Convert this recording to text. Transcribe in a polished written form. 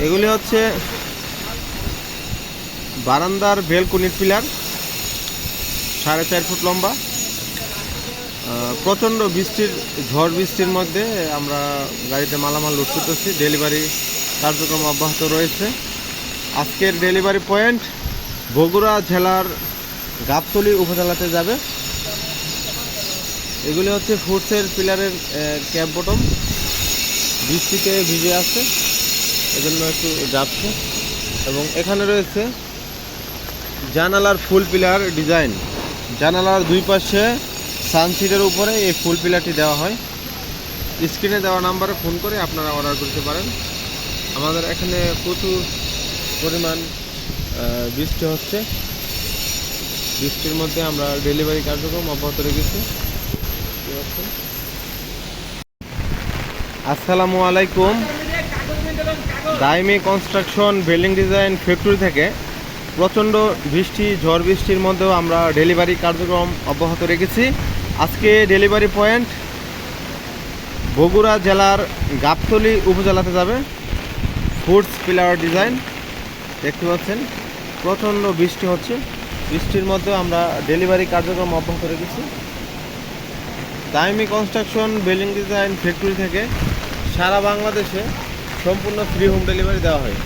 এগুলি হচ্ছে বারান্দার বেলকনির পিলার, 4.5 ফুট লম্বা। প্রচণ্ড ঝড় বৃষ্টির মধ্যে আমরা গাড়িতে মালামাল লোড করতেছি। ডেলিভারি কার্যক্রম অব্যাহত রয়েছে। আজকের ডেলিভারি পয়েন্ট বগুড়া জেলার গাবতলী উপজেলাতে যাবে। এগুলি হচ্ছে ফুটসের পিলারের ক্যাপ বটম, বৃষ্টিতে ভিজে আছে, এজন্য একটু যাচ্ছে। এবং এখানে রয়েছে জানালার ফুল পিলার ডিজাইন। জানালার দুই পাশে সানসিটের উপরে এই ফুল পিলারটি দেওয়া হয়। স্ক্রিনে দেওয়া নাম্বারে ফোন করে আপনারা অর্ডার করতে পারেন। আমাদের এখানে প্রচুর পরিমাণ বৃষ্টি হচ্ছে। বৃষ্টির মধ্যে আমরা ডেলিভারি কার্যক্রম অব্যাহত রেখেছি। আসসালামু আলাইকুম। দাইমি কনস্ট্রাকশন বিল্ডিং ডিজাইন ফ্যাক্টরি থেকে প্রচণ্ড ঝড় বৃষ্টির মধ্যেও আমরা ডেলিভারি কার্যক্রম অব্যাহত রেখেছি। আজকে ডেলিভারি পয়েন্ট বগুড়া জেলার গাবতলী উপজেলাতে যাবে। ফুটস পিলার ডিজাইন দেখতে পাচ্ছেন, প্রচণ্ড বৃষ্টি হচ্ছে। বৃষ্টির মধ্যেও আমরা ডেলিভারি কার্যক্রম অব্যাহত রেখেছি। দাইমি কনস্ট্রাকশন বিল্ডিং ডিজাইন ফ্যাক্টরি থেকে সারা বাংলাদেশে সম্পূর্ণ ফ্রি হোম ডেলিভারি দেওয়া হয়।